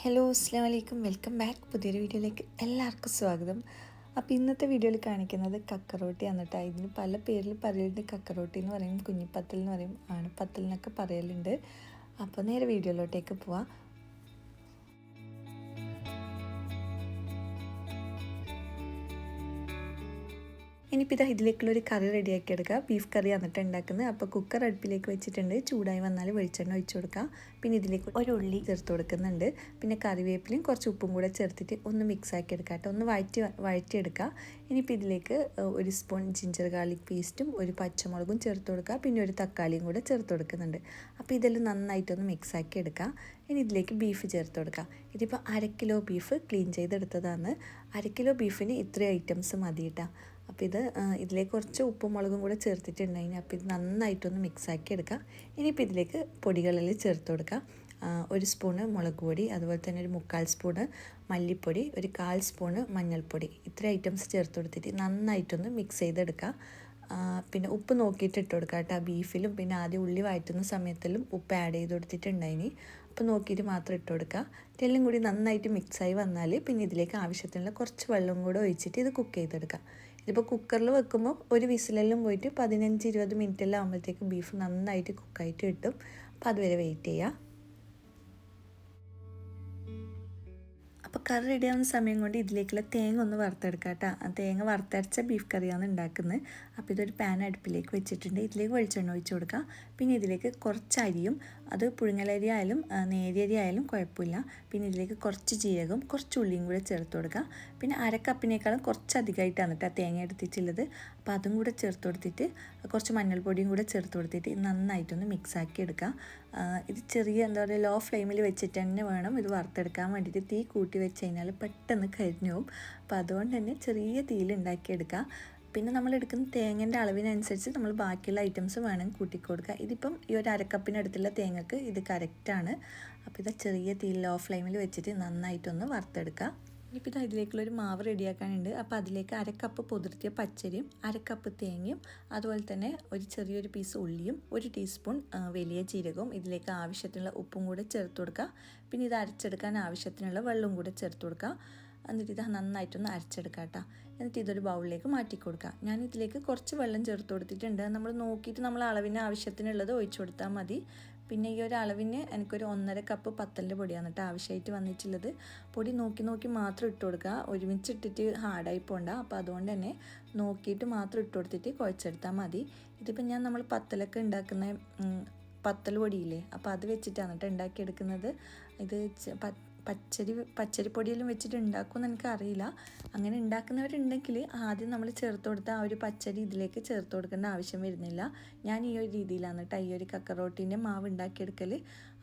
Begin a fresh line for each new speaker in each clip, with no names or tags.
Hello അസ്സാം വലൈക്കും, welcome back. പുതിയൊരു വീഡിയോയിലേക്ക് എല്ലാവർക്കും സ്വാഗതം. അപ്പോൾ ഇന്നത്തെ വീഡിയോയിൽ കാണിക്കുന്നത് കക്കറോട്ടിയാണ് കേട്ടോ. ഇതിന് പല പേരിൽ പറയലുണ്ട്. കക്കറോട്ടി എന്ന് പറയും, കുഞ്ഞിപ്പത്തൽ എന്ന് പറയും, ആണപ്പത്തൽ എന്നൊക്കെ പറയലുണ്ട്. അപ്പോൾ നേരെ വീഡിയോയിലോട്ടേക്ക് പോവാം. ഇനിയിപ്പോൾ ഇതിലേക്കുള്ളൊരു കറി റെഡിയാക്കി എടുക്കുക. ബീഫ് കറി എന്നിട്ട് ഉണ്ടാക്കുന്നത്. അപ്പോൾ കുക്കർ അടുപ്പിലേക്ക് വെച്ചിട്ടുണ്ട്. ചൂടായി വന്നാൽ വെളിച്ചെണ്ണ ഒഴിച്ച് കൊടുക്കുക. പിന്നെ ഇതിലേക്ക് ഒരു ഉള്ളി ചേർത്ത് കൊടുക്കുന്നുണ്ട്. പിന്നെ കറിവേപ്പിലയും കുറച്ച് ഉപ്പും കൂടെ ചേർത്തിട്ട് ഒന്ന് മിക്സ് ആക്കി എടുക്കുക കേട്ടോ. ഒന്ന് വഴറ്റിയെടുക്കുക. ഇനിയിപ്പോൾ ഇതിലേക്ക് ഒരു സ്പൂൺ ജിഞ്ചർ ഗാർലിക് പേസ്റ്റും ഒരു പച്ചമുളകും ചേർത്ത് കൊടുക്കുക. പിന്നെ ഒരു തക്കാളിയും കൂടെ ചേർത്ത് കൊടുക്കുന്നുണ്ട്. അപ്പോൾ ഇതെല്ലാം നന്നായിട്ടൊന്ന് മിക്സ് ആക്കി എടുക്കുക. ഇനി ഇതിലേക്ക് ബീഫ് ചേർത്ത് കൊടുക്കുക. ഇതിപ്പോൾ 1/2 കിലോ ബീഫ് ക്ലീൻ ചെയ്തെടുത്തതാണ്. 1/2 കിലോ ബീഫിന് ഇത്രയും ഐറ്റംസ് മതി കേട്ടോ. അപ്പോൾ ഇതിലേക്ക് കുറച്ച് ഉപ്പും മുളകും കൂടെ ചേർത്തിട്ടുണ്ടായിന്. അപ്പോൾ ഇത് നന്നായിട്ടൊന്ന് മിക്സാക്കി എടുക്കുക. ഇനിയിപ്പോൾ ഇതിലേക്ക് പൊടികളെല്ലാം ചേർത്ത് കൊടുക്കുക. 1 സ്പൂണ് മുളക് പൊടി, അതുപോലെ തന്നെ ഒരു 3/4 സ്പൂണ് മല്ലിപ്പൊടി, ഒരു 1/4 സ്പൂണ് മഞ്ഞൾപ്പൊടി, ഇത്ര ഐറ്റംസ് ചേർത്ത് കൊടുത്തിട്ട് നന്നായിട്ടൊന്ന് മിക്സ് ചെയ്തെടുക്കുക. പിന്നെ ഉപ്പ് നോക്കിയിട്ട് ഇട്ട് കൊടുക്കുക കേട്ടോ. ബീഫിലും പിന്നെ ആദ്യം ഉള്ളി വഴറ്റുന്ന സമയത്തിലും ഉപ്പ് ആഡ് ചെയ്ത് കൊടുത്തിട്ടുണ്ടായിന്. അപ്പോൾ നോക്കിയിട്ട് മാത്രം ഇട്ട് കൊടുക്കുക. ഇതെല്ലാം കൂടി നന്നായിട്ട് മിക്സായി വന്നാൽ പിന്നെ ഇതിലേക്ക് ആവശ്യത്തിനുള്ള കുറച്ച് വെള്ളം കൂടെ ഒഴിച്ചിട്ട് ഇത് കുക്ക് ചെയ്തെടുക്കുക. ഇതിപ്പോൾ കുക്കറിൽ വെക്കുമ്പോൾ ഒരു വിസിലെല്ലാം പോയിട്ട് 15-20 മിനിറ്റെല്ലാം ആകുമ്പോഴത്തേക്ക് ബീഫ് നന്നായിട്ട് കുക്കായിട്ട് കിട്ടും. അപ്പോൾ അതുവരെ വെയിറ്റ് ചെയ്യുക. അപ്പോൾ കറി റെഡിയാവുന്ന സമയം കൊണ്ട് ഇതിലേക്കുള്ള തേങ്ങ ഒന്ന് വറുത്തെടുക്കാം കേട്ടോ. ആ തേങ്ങ വറുത്തരച്ച ബീഫ് കറിയാണ് ഉണ്ടാക്കുന്നത്. അപ്പോൾ ഇതൊരു പാൻ അടുപ്പിലേക്ക് വെച്ചിട്ടുണ്ട്. ഇതിലേക്ക് വെളിച്ചെണ്ണ ഒഴിച്ച് കൊടുക്കുക. പിന്നെ ഇതിലേക്ക് കുറച്ച് അരിയും, അത് പുഴുങ്ങലരി ആയാലും നേരിയരി ആയാലും കുഴപ്പമില്ല. പിന്നെ ഇതിലേക്ക് കുറച്ച് ജീരകം, കുറച്ച് ഉള്ളിയും കൂടെ ചേർത്ത് കൊടുക്കുക. പിന്നെ 1/2 കപ്പിനേക്കാളും കുറച്ച് അധികമായിട്ടാണ് കേട്ടോ തേങ്ങ എടുത്തിട്ടുള്ളത്. അപ്പോൾ അതും കൂടെ ചേർത്ത് കൊടുത്തിട്ട് കുറച്ച് മഞ്ഞൾപ്പൊടിയും കൂടെ ചേർത്ത് കൊടുത്തിട്ട് നന്നായിട്ടൊന്ന് മിക്സാക്കി എടുക്കുക. ഇത് ചെറിയ ലോ ഫ്ലെയിമിൽ വെച്ചിട്ട് തന്നെ വേണം ഇത് വറുത്തെടുക്കാൻ വേണ്ടിയിട്ട്. തീ കൂട്ടി വെച്ച് കഴിഞ്ഞാൽ പെട്ടെന്ന് കരിഞ്ഞു പോകും. അപ്പോൾ അതുകൊണ്ട് തന്നെ ചെറിയ തീയിൽ ഉണ്ടാക്കിയെടുക്കുക. പിന്നെ നമ്മൾ എടുക്കുന്ന തേങ്ങേൻ്റെ അളവിനനുസരിച്ച് നമ്മൾ ബാക്കിയുള്ള ഐറ്റംസ് വേണമെങ്കിൽ കൂട്ടിക്കൊടുക്കുക. ഇതിപ്പം ഈ ഒരു 1/2 കപ്പിനടുത്തുള്ള തേങ്ങക്ക് ഇത് കറക്റ്റാണ്. അപ്പോൾ ഇത് ചെറിയ തീയിൽ ലോ ഫ്ലെയിമിൽ വെച്ചിട്ട് നന്നായിട്ടൊന്ന് വറുത്തെടുക്കുക. ഇനിയിപ്പോൾ ഇതിലേക്കുള്ളൊരു മാവ് റെഡിയാക്കാനുണ്ട്. അപ്പോൾ അതിലേക്ക് 1/2 കപ്പ് പൊതിർത്തിയ പച്ചരിയും 1/2 കപ്പ് തേങ്ങയും അതുപോലെ തന്നെ ഒരു ചെറിയൊരു പീസ് ഉള്ളിയും 1 ടീസ്പൂൺ വലിയ ജീരകവും ഇതിലേക്ക് ആവശ്യത്തിനുള്ള ഉപ്പും കൂടെ ചേർത്ത് കൊടുക്കുക. പിന്നെ ഇത് അരച്ചെടുക്കാൻ ആവശ്യത്തിനുള്ള വെള്ളവും കൂടെ ചേർത്ത് കൊടുക്കുക. എന്നിട്ട് ഇത് നന്നായിട്ടൊന്ന് അരച്ചെടുക്കുക കേട്ടോ. എന്നിട്ട് ഇതൊരു ബൗളിലേക്ക് മാറ്റി കൊടുക്കുക. ഞാൻ ഇതിലേക്ക് കുറച്ച് വെള്ളം ചേർത്ത് കൊടുത്തിട്ടുണ്ട്. നമ്മൾ നോക്കിയിട്ട് നമ്മൾ അളവിന് ആവശ്യത്തിനുള്ളത് ഒഴിച്ചു കൊടുത്താൽ മതി. പിന്നെ ഈ ഒരു അളവിന് എനിക്കൊരു 1.5 കപ്പ് പത്തലിൻ്റെ പൊടിയാണ് കേട്ടോ ആവശ്യമായിട്ട് വന്നിട്ടുള്ളത്. പൊടി നോക്കി മാത്രം ഇട്ട് കൊടുക്കുക. ഒരുമിച്ച് ഇട്ടിട്ട് ഹാർഡായി പോകണ്ട. അപ്പോൾ അതുകൊണ്ട് തന്നെ നോക്കിയിട്ട് മാത്രം ഇട്ട് കൊടുത്തിട്ട് കുഴച്ചെടുത്താൽ മതി. ഇതിപ്പോൾ നമ്മൾ പത്തലൊക്കെ ഉണ്ടാക്കുന്ന പത്തൽ പൊടിയില്ലേ, അപ്പോൾ അത് വെച്ചിട്ടാണ് കേട്ടോ ഉണ്ടാക്കിയെടുക്കുന്നത്. ഇത് പച്ചരിപ്പൊടിയെല്ലാം വെച്ചിട്ട് ഉണ്ടാക്കുമെന്ന് എനിക്കറിയില്ല. അങ്ങനെ ഉണ്ടാക്കുന്നവരുണ്ടെങ്കിൽ ആദ്യം നമ്മൾ ചേർത്ത് കൊടുത്ത ആ ഒരു പച്ചരി ഇതിലേക്ക് ചേർത്ത് കൊടുക്കേണ്ട ആവശ്യം വരുന്നില്ല. ഞാൻ ഈ ഒരു രീതിയിലാണ് കേട്ടോ ഈ ഒരു കക്കറോട്ടീൻ്റെ മാവ് ഉണ്ടാക്കിയെടുക്കൽ.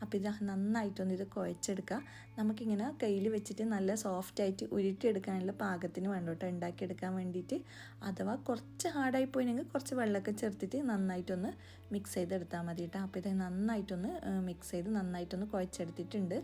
അപ്പോൾ ഇത് നന്നായിട്ടൊന്ന് ഇത് കുഴച്ചെടുക്കുക. നമുക്കിങ്ങനെ കയ്യിൽ വെച്ചിട്ട് നല്ല സോഫ്റ്റായിട്ട് ഉരുട്ടിയെടുക്കാനുള്ള പാകത്തിന് വേണ്ട കേട്ടോ ഉണ്ടാക്കിയെടുക്കാൻ വേണ്ടിയിട്ട്. അഥവാ കുറച്ച് ഹാർഡായി പോയില്ലെങ്കിൽ കുറച്ച് വെള്ളമൊക്കെ ചേർത്തിട്ട് നന്നായിട്ടൊന്ന് മിക്സ് ചെയ്തെടുത്താൽ മതി കേട്ടോ. അപ്പോൾ ഇത് നന്നായിട്ടൊന്ന് മിക്സ് ചെയ്ത് നന്നായിട്ടൊന്ന് കുഴച്ചെടുത്തിട്ടുണ്ട്.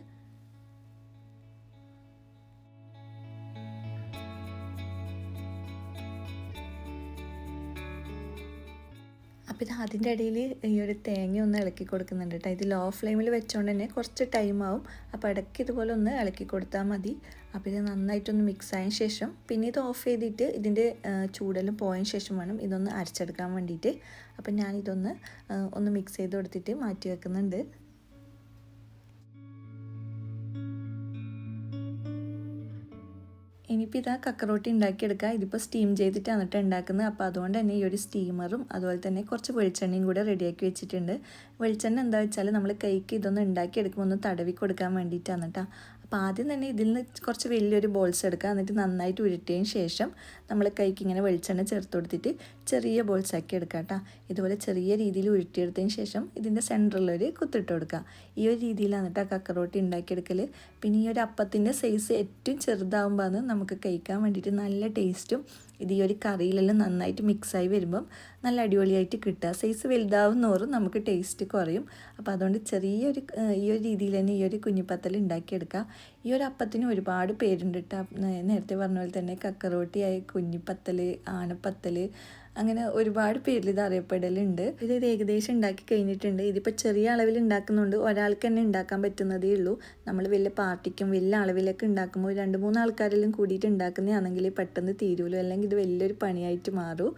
അപ്പോൾ ഇത് അതിൻ്റെ ഇടയിൽ ഈ ഒരു തേങ്ങ ഒന്ന് ഇളക്കി കൊടുക്കുന്നുണ്ട് കേട്ടോ. ഇത് ലോ ഫ്ലെയിമിൽ വെച്ചുകൊണ്ട് തന്നെ കുറച്ച് ടൈമാവും. അപ്പോൾ ഇടയ്ക്ക് ഇതുപോലെ ഒന്ന് ഇളക്കി കൊടുത്താൽ മതി. അപ്പോൾ ഇത് നന്നായിട്ടൊന്ന് മിക്സ് ആയതിന് ശേഷം പിന്നെ ഇത് ഓഫ് ചെയ്തിട്ട് ഇതിൻ്റെ ചൂടെല്ലാം പോയതിന് ശേഷം വേണം ഇതൊന്ന് അരച്ചെടുക്കാൻ വേണ്ടിയിട്ട്. അപ്പം ഞാനിതൊന്ന് ഒന്ന് മിക്സ് ചെയ്ത് കൊടുത്തിട്ട് മാറ്റി വെക്കുന്നുണ്ട്. ഇനിയിപ്പോൾ ഇതാ കക്കറോട്ടി ഉണ്ടാക്കിയെടുക്കുക. ഇതിപ്പോൾ സ്റ്റീം ചെയ്തിട്ടാണ് കേട്ടോ ഉണ്ടാക്കുന്നത്. അപ്പോൾ അതുകൊണ്ട് തന്നെ ഈ ഒരു സ്റ്റീമറും അതുപോലെ തന്നെ കുറച്ച് വെളിച്ചെണ്ണയും കൂടെ റെഡിയാക്കി വെച്ചിട്ടുണ്ട്. വെളിച്ചെണ്ണ എന്താ വെച്ചാൽ നമ്മൾ കൈക്ക് ഇതൊന്ന് ഉണ്ടാക്കിയെടുക്കുമ്പോൾ ഒന്ന് തടവി കൊടുക്കാൻ വേണ്ടിയിട്ടാണ് കേട്ടോ. അപ്പോൾ ആദ്യം തന്നെ ഇതിൽ നിന്ന് കുറച്ച് വലിയൊരു ബോൾസ് എടുക്കുക. എന്നിട്ട് നന്നായിട്ട് ഉരുട്ടിയതിന് ശേഷം നമ്മൾ കൈക്ക് ഇങ്ങനെ വെളിച്ചെണ്ണ ചേർത്ത് കൊടുത്തിട്ട് ചെറിയ ബോൾസ് ആക്കി എടുക്കുക കേട്ടോ. ഇതുപോലെ ചെറിയ രീതിയിൽ ഉരുട്ടിയെടുത്തതിന് ശേഷം ഇതിൻ്റെ സെൻറ്ററിലൊരു കുത്തിട്ട് കൊടുക്കുക. ഈ ഒരു രീതിയിലാണ് കേട്ടോ കക്കറോട്ടി ഉണ്ടാക്കിയെടുക്കൽ. പിന്നെ ഈ ഒരു അപ്പത്തിൻ്റെ സൈസ് ഏറ്റവും ചെറുതാകുമ്പോൾ നമുക്ക് കഴിക്കാൻ വേണ്ടിയിട്ട് നല്ല ടേസ്റ്റും ഇത് ഈ ഒരു കറിയിലെല്ലാം നന്നായിട്ട് മിക്സായി വരുമ്പം നല്ല അടിപൊളിയായിട്ട് കിട്ടുക. സൈസ് വലുതാവും തോറും നമുക്ക് ടേസ്റ്റ് കുറയും. അപ്പോൾ അതുകൊണ്ട് ഈ ഒരു രീതിയിൽ തന്നെ ഈ ഒരു കുഞ്ഞിപ്പത്തൽ ഉണ്ടാക്കിയെടുക്കുക. ഈ ഒരു അപ്പത്തിന് ഒരുപാട് പേരുണ്ട് കേട്ടോ. നേരത്തെ പറഞ്ഞ പോലെ തന്നെ കക്കറോട്ടിയായി, കുഞ്ഞിപ്പത്തൽ, ആനപ്പത്തൽ, അങ്ങനെ ഒരുപാട് പേരിൽ ഇത് അറിയപ്പെടലുണ്ട്. ഇത് ഏകദേശം ഉണ്ടാക്കി കഴിഞ്ഞിട്ടുണ്ട്. ഇതിപ്പോൾ ചെറിയ അളവിൽ ഉണ്ടാക്കുന്നുണ്ട്, ഒരാൾക്ക് തന്നെ ഉണ്ടാക്കാൻ പറ്റുന്നതേ ഉള്ളൂ. നമ്മൾ വലിയ പാർട്ടിക്കും വലിയ അളവിലൊക്കെ ഉണ്ടാക്കുമ്പോൾ 2-3 ആൾക്കാരെല്ലാം കൂടിയിട്ട് ഉണ്ടാക്കുന്നതാണെങ്കിൽ പെട്ടെന്ന് തീരുമല്ലോ, അല്ലെങ്കിൽ ഇത് വലിയൊരു പണിയായിട്ട് മാറും.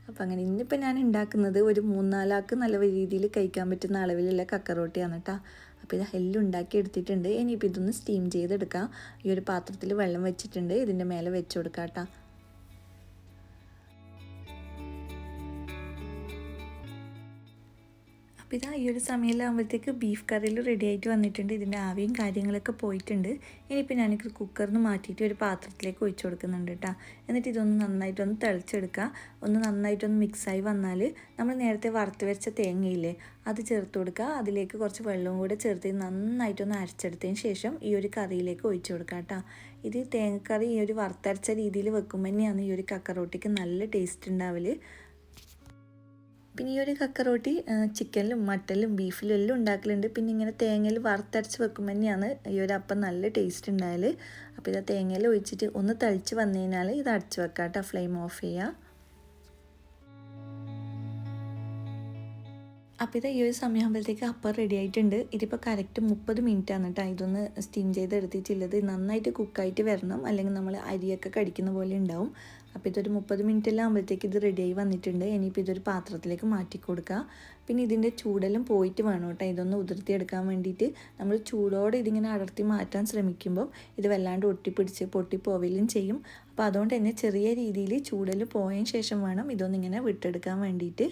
അപ്പം അങ്ങനെ ഇന്നിപ്പോൾ ഞാൻ ഉണ്ടാക്കുന്നത് ഒരു 3-4 ആൾക്ക് നല്ല രീതിയിൽ കഴിക്കാൻ പറ്റുന്ന അളവിലുള്ള കക്കറോട്ടിയാണ് കേട്ടോ. അപ്പോൾ ഇത് എല്ലാം ഉണ്ടാക്കി എടുത്തിട്ടുണ്ട്. ഇനിയിപ്പോൾ ഇതൊന്ന് സ്റ്റീം ചെയ്തെടുക്കാം. ഈ ഒരു പാത്രത്തിൽ വെള്ളം വെച്ചിട്ടുണ്ട്, ഇതിൻ്റെ മേലെ വെച്ച് കൊടുക്കാം കേട്ടോ. അപ്പോൾ ഇതാ ഈ ഒരു സമയമാകുമ്പോഴത്തേക്ക് ബീഫ് കറിയിൽ റെഡി ആയിട്ട് വന്നിട്ടുണ്ട്. ഇതിൻ്റെ ആവിയും കാര്യങ്ങളൊക്കെ പോയിട്ടുണ്ട്. ഇനിയിപ്പോൾ ഞാനിത് കുക്കറിൽ നിന്ന് മാറ്റിയിട്ട് ഒരു പാത്രത്തിലേക്ക് ഒഴിച്ചു കൊടുക്കുന്നുണ്ട് കേട്ടോ. എന്നിട്ട് ഇതൊന്ന് നന്നായിട്ടൊന്ന് തിളച്ചെടുക്കുക. ഒന്ന് നന്നായിട്ടൊന്ന് മിക്സായി വന്നാൽ നമ്മൾ നേരത്തെ വറുത്ത് വെച്ച തേങ്ങയില്ലേ, അത് ചേർത്ത് കൊടുക്കുക. അതിലേക്ക് കുറച്ച് വെള്ളവും കൂടെ ചേർത്ത് നന്നായിട്ടൊന്ന് അരച്ചെടുത്തതിന് ശേഷം ഈ ഒരു കറിയിലേക്ക് ഒഴിച്ചു കൊടുക്കുക കേട്ടോ. ഇത് തേങ്ങക്കറി ഈ ഒരു വറുത്തരച്ച രീതിയിൽ വെക്കുമ്പോൾ തന്നെയാണ് ഈ ഒരു കക്കറോട്ടിക്ക് നല്ല ടേസ്റ്റ് ഉണ്ടാവൽ. പിന്നെ ഈ ഒരു കക്കറോട്ടി ചിക്കനിലും മട്ടനിലും ബീഫിലും എല്ലാം ഉണ്ടാക്കലുണ്ട്. പിന്നെ ഇങ്ങനെ തേങ്ങയിൽ വറുത്തരച്ച് വെക്കുമ്പോൾ തന്നെയാണ് ഈ ഒരു അപ്പം നല്ല ടേസ്റ്റ് ഉണ്ടായാൽ. അപ്പോൾ ഇത് തേങ്ങയിൽ ഒഴിച്ചിട്ട് ഒന്ന് തളിച്ച് വന്നു കഴിഞ്ഞാൽ ഇത് അടച്ച് വെക്കാം കേട്ടോ. ഫ്ലെയിം ഓഫ് ചെയ്യുക. അപ്പോൾ ഇത് ഈ ഒരു സമയമാകുമ്പോഴത്തേക്ക് അപ്പം റെഡി ആയിട്ടുണ്ട്. ഇതിപ്പോൾ കറക്റ്റ് 30 മിനിറ്റാണ് കേട്ടോ ഇതൊന്ന് സ്റ്റീം ചെയ്തെടുത്തിട്ടുള്ളത്. നന്നായിട്ട് കുക്കായിട്ട് വരണം, അല്ലെങ്കിൽ നമ്മൾ അരിയൊക്കെ കടിക്കുന്ന പോലെ ഉണ്ടാവും. അപ്പോൾ ഇതൊരു 30 മിനിറ്റെല്ലാം ആകുമ്പോഴത്തേക്ക് ഇത് റെഡിയായി വന്നിട്ടുണ്ട്. ഇനിയിപ്പോൾ ഇതൊരു പാത്രത്തിലേക്ക് മാറ്റി കൊടുക്കുക. പിന്നെ ഇതിൻ്റെ ചൂടെല്ലാം പോയിട്ട് വേണം കേട്ടോ ഇതൊന്ന് ഉതിർത്തിയെടുക്കാൻ വേണ്ടിയിട്ട്. നമ്മൾ ചൂടോടെ ഇതിങ്ങനെ അടർത്തി മാറ്റാൻ ശ്രമിക്കുമ്പോൾ ഇത് വല്ലാണ്ട് ഒട്ടിപ്പിടിച്ച് പൊട്ടിപ്പോവുകയും ചെയ്യും. അപ്പോൾ അതുകൊണ്ട് തന്നെ ചെറിയ രീതിയിൽ ചൂടിൽ പോയതിന് ശേഷം വേണം ഇതൊന്നിങ്ങനെ വിട്ടെടുക്കാൻ വേണ്ടിയിട്ട്.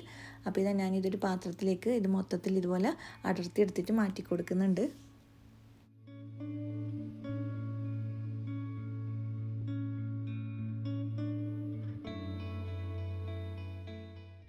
അപ്പോൾ ഇതാ ഞാനിതൊരു പാത്രത്തിലേക്ക് ഇത് മൊത്തത്തിൽ ഇതുപോലെ അടർത്തി എടുത്തിട്ട് മാറ്റി കൊടുക്കുന്നുണ്ട്.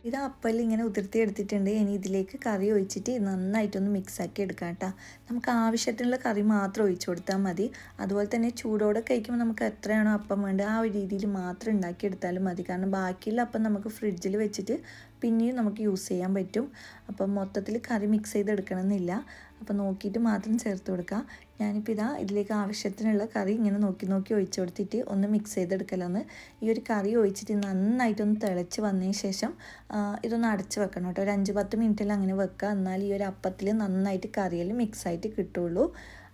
ഇത് അപ്പൽ ഇങ്ങനെ ഉതിർത്തി എടുത്തിട്ടുണ്ട്. ഇനി ഇതിലേക്ക് കറി ഒഴിച്ചിട്ട് നന്നായിട്ടൊന്ന് മിക്സാക്കി എടുക്കാം കേട്ടോ. നമുക്ക് ആവശ്യത്തിനുള്ള കറി മാത്രം ഒഴിച്ചു കൊടുത്താൽ മതി. അതുപോലെ തന്നെ ചൂടോടെ കഴിക്കുമ്പോൾ നമുക്ക് എത്രയാണോ അപ്പം വേണ്ടത് ആ ഒരു രീതിയിൽ മാത്രം ഉണ്ടാക്കിയെടുത്താലും മതി. കാരണം ബാക്കിയുള്ള അപ്പം നമുക്ക് ഫ്രിഡ്ജിൽ വെച്ചിട്ട് പിന്നെയും നമുക്ക് യൂസ് ചെയ്യാൻ പറ്റും. അപ്പം മൊത്തത്തിൽ കറി മിക്സ് ചെയ്തെടുക്കണമെന്നില്ല. അപ്പോൾ നോക്കിയിട്ട് മാത്രം ചേർത്ത് കൊടുക്കുക. ഞാനിപ്പോൾ ഇതാ ഇതിലേക്ക് ആവശ്യത്തിനുള്ള കറി ഇങ്ങനെ നോക്കി നോക്കി ഒഴിച്ചു കൊടുത്തിട്ട് ഒന്ന് മിക്സ് ചെയ്തെടുക്കലാണ്. ഈ ഒരു കറി ഒഴിച്ചിട്ട് നന്നായിട്ടൊന്ന് തിളച്ച് വന്നതിന് ശേഷം ഇതൊന്ന് അടച്ച് വെക്കണം കേട്ടോ. ഒരു 5-10 മിനിറ്റിൽ അങ്ങനെ വെക്കുക. എന്നാൽ ഈ ഒരു അപ്പത്തിൽ നന്നായിട്ട് കറിയിൽ മിക്സായിട്ട് കിട്ടുള്ളൂ.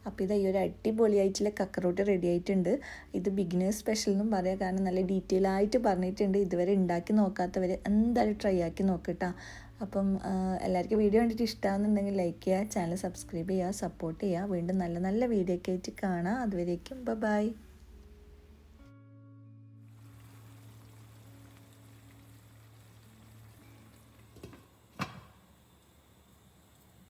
അപ്പോൾ ഇത് ഈ ഒരു അടിപൊളിയായിട്ടുള്ള കക്കറോട്ടി റെഡി ആയിട്ടുണ്ട്. ഇത് ബിഗിനേഴ്സ് സ്പെഷ്യൽ എന്നും പറയാം, കാരണം നല്ല ഡീറ്റെയിൽ ആയിട്ട് പറഞ്ഞിട്ടുണ്ട്. ഇതുവരെ ഉണ്ടാക്കി നോക്കാത്തവർ എന്തായാലും ട്രൈ ആക്കി നോക്കട്ടോ. അപ്പം എല്ലാവർക്കും വീഡിയോ കണ്ടിട്ട് ഇഷ്ടമാകുന്നുണ്ടെങ്കിൽ ലൈക്ക് ചെയ്യുക, ചാനൽ സബ്സ്ക്രൈബ് ചെയ്യുക, സപ്പോർട്ട് ചെയ്യുക. വീണ്ടും നല്ല നല്ല വീഡിയോ ഒക്കെ ആയിട്ട് കാണാം. അതുവരേക്കും ബൈ.